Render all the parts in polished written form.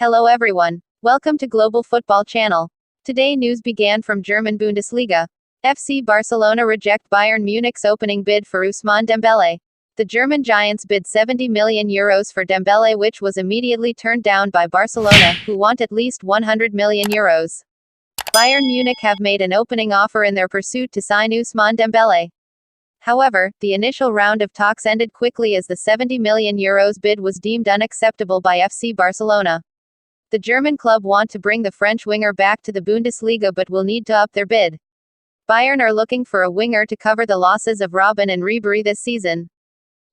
Hello everyone. Welcome to Global Football Channel. Today news began from German Bundesliga. FC Barcelona reject Bayern Munich's opening bid for Ousmane Dembele. The German Giants bid €70 million for Dembele, which was immediately turned down by Barcelona, who want at least €100 million. Bayern Munich have made an opening offer in their pursuit to sign Ousmane Dembele. However, the initial round of talks ended quickly as the €70 million bid was deemed unacceptable by FC Barcelona. The German club want to bring the French winger back to the Bundesliga but will need to up their bid. Bayern are looking for a winger to cover the losses of Robben and Ribéry this season.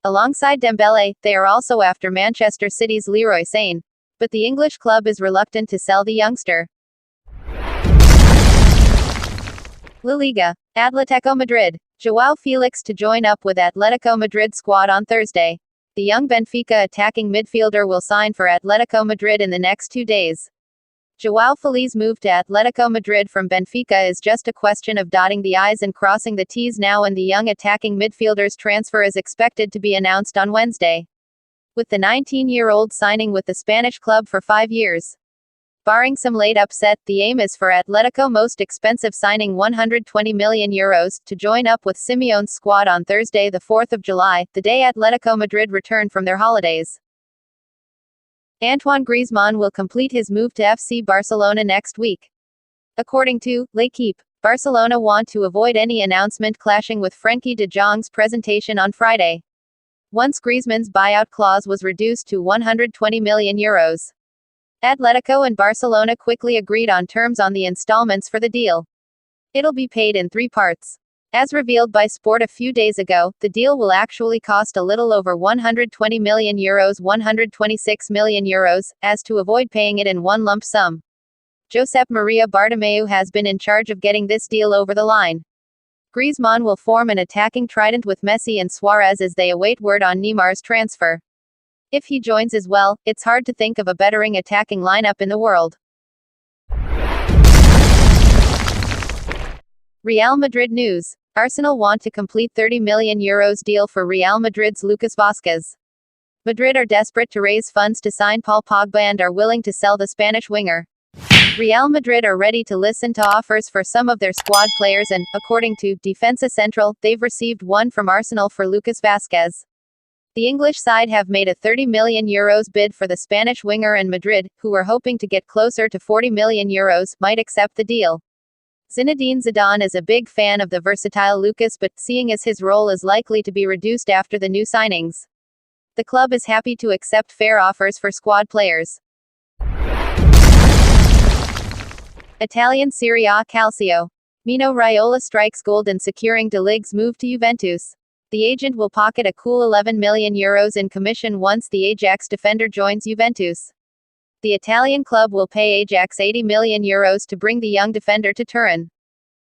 Alongside Dembele, they are also after Manchester City's Leroy Sane. But the English club is reluctant to sell the youngster. La Liga. Atletico Madrid. João Felix to join up with Atletico Madrid squad on Thursday. The young Benfica attacking midfielder will sign for Atletico Madrid in the next 2 days. João Felix's move to Atletico Madrid from Benfica is just a question of dotting the I's and crossing the T's now, and the young attacking midfielder's transfer is expected to be announced on Wednesday. With the 19-year-old signing with the Spanish club for 5 years. Barring some late upset, the aim is for Atletico most expensive signing €120 million to join up with Simeone's squad on Thursday the 4th of July, the day Atletico Madrid return from their holidays. Antoine Griezmann will complete his move to FC Barcelona next week. According to L'Équipe, Barcelona want to avoid any announcement clashing with Frenkie de Jong's presentation on Friday. Once Griezmann's buyout clause was reduced to €120 million. Atletico and Barcelona quickly agreed on terms on the installments for the deal. It'll be paid in 3 parts. As revealed by Sport a few days ago, the deal will actually cost a little over €120 million, €126 million, as to avoid paying it in one lump sum. Josep Maria Bartomeu has been in charge of getting this deal over the line. Griezmann will form an attacking trident with Messi and Suarez as they await word on Neymar's transfer. If he joins as well, it's hard to think of a bettering attacking lineup in the world. Real Madrid news. Arsenal want to complete €30 million deal for Real Madrid's Lucas Vázquez. Madrid are desperate to raise funds to sign Paul Pogba and are willing to sell the Spanish winger. Real Madrid are ready to listen to offers for some of their squad players and, according to Defensa Central, they've received one from Arsenal for Lucas Vázquez. The English side have made a €30 million bid for the Spanish winger, and Madrid, who were hoping to get closer to €40 million, might accept the deal. Zinedine Zidane is a big fan of the versatile Lucas, but seeing as his role is likely to be reduced after the new signings, the club is happy to accept fair offers for squad players. Italian Serie A Calcio. Mino Raiola strikes gold in securing De Lig's move to Juventus. The agent will pocket a cool €11 million in commission once the Ajax defender joins Juventus. The Italian club will pay Ajax €80 million to bring the young defender to Turin.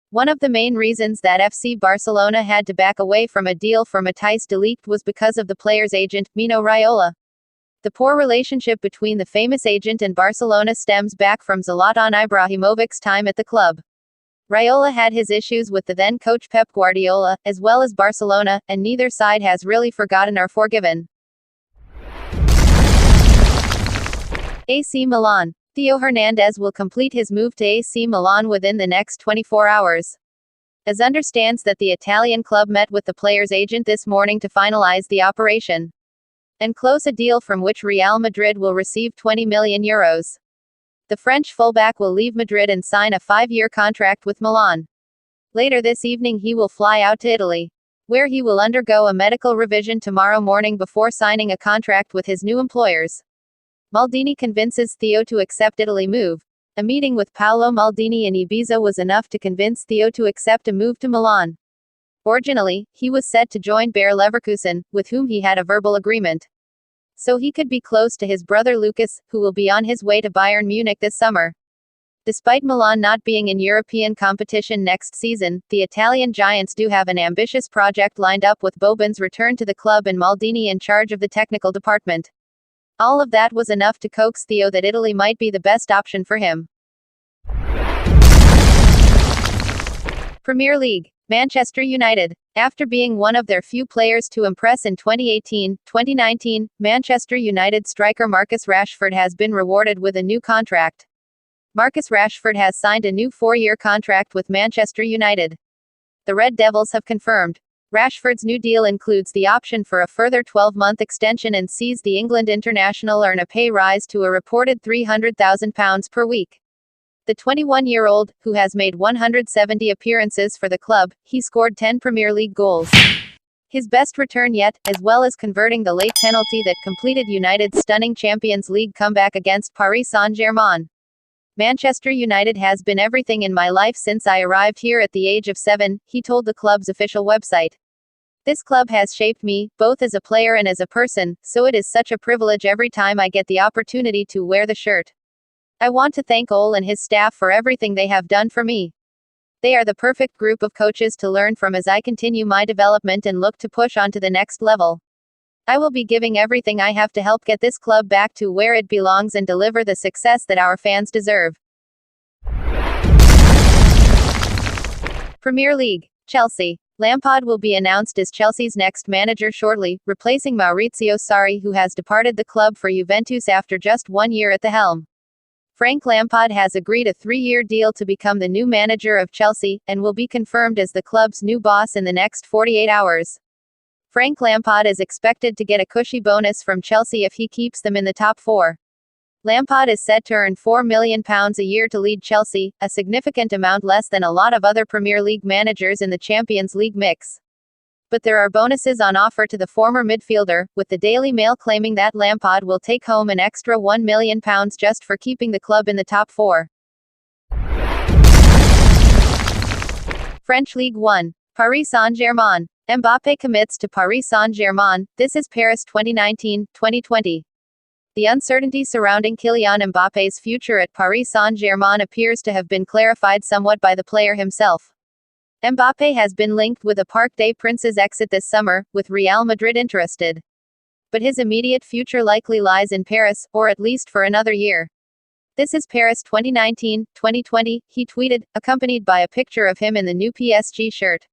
One of the main reasons that FC Barcelona had to back away from a deal for Matthijs de Ligt was because of the player's agent, Mino Raiola. The poor relationship between the famous agent and Barcelona stems back from Zlatan Ibrahimovic's time at the club. Raiola had his issues with the then coach Pep Guardiola, as well as Barcelona, and neither side has really forgotten or forgiven. AC Milan. Theo Hernandez will complete his move to AC Milan within the next 24 hours. As understands that the Italian club met with the player's agent this morning to finalize the operation and close a deal from which Real Madrid will receive €20 million. The French fullback will leave Madrid and sign a 5-year contract with Milan. Later this evening he will fly out to Italy, where he will undergo a medical revision tomorrow morning before signing a contract with his new employers. Maldini convinces Theo to accept Italy move. A meeting with Paolo Maldini in Ibiza was enough to convince Theo to accept a move to Milan. Originally, he was set to join Bayer Leverkusen, with whom he had a verbal agreement, so he could be close to his brother Lucas, who will be on his way to Bayern Munich this summer. Despite Milan not being in European competition next season, the Italian giants do have an ambitious project lined up with Boban's return to the club and Maldini in charge of the technical department. All of that was enough to coax Theo that Italy might be the best option for him. Premier League. Manchester United. After being one of their few players to impress in 2018-2019, Manchester United striker Marcus Rashford has been rewarded with a new contract. Marcus Rashford has signed a new 4-year contract with Manchester United. The Red Devils have confirmed. Rashford's new deal includes the option for a further 12-month extension and sees the England international earn a pay rise to a reported £300,000 per week. The 21-year-old, who has made 170 appearances for the club, he scored 10 Premier League goals. His best return yet, as well as converting the late penalty that completed United's stunning Champions League comeback against Paris Saint-Germain. Manchester United has been everything in my life since I arrived here at the age of 7, he told the club's official website. This club has shaped me, both as a player and as a person, so it is such a privilege every time I get the opportunity to wear the shirt. I want to thank Ole and his staff for everything they have done for me. They are the perfect group of coaches to learn from as I continue my development and look to push on to the next level. I will be giving everything I have to help get this club back to where it belongs and deliver the success that our fans deserve. Premier League. Chelsea. Lampard will be announced as Chelsea's next manager shortly, replacing Maurizio Sarri, who has departed the club for Juventus after just 1 year at the helm. Frank Lampard has agreed a 3-year deal to become the new manager of Chelsea, and will be confirmed as the club's new boss in the next 48 hours. Frank Lampard is expected to get a cushy bonus from Chelsea if he keeps them in the top 4. Lampard is set to earn £4 million a year to lead Chelsea, a significant amount less than a lot of other Premier League managers in the Champions League mix. But there are bonuses on offer to the former midfielder, with the Daily Mail claiming that Lampard will take home an extra £1 million just for keeping the club in the top 4. French Ligue 1. Paris Saint-Germain. Mbappé commits to Paris Saint-Germain. This is Paris 2019-2020. The uncertainty surrounding Kylian Mbappe's future at Paris Saint-Germain appears to have been clarified somewhat by the player himself. Mbappé has been linked with a Parc des Princes exit this summer, with Real Madrid interested. But his immediate future likely lies in Paris, or at least for another year. This is Paris 2019-2020, he tweeted, accompanied by a picture of him in the new PSG shirt.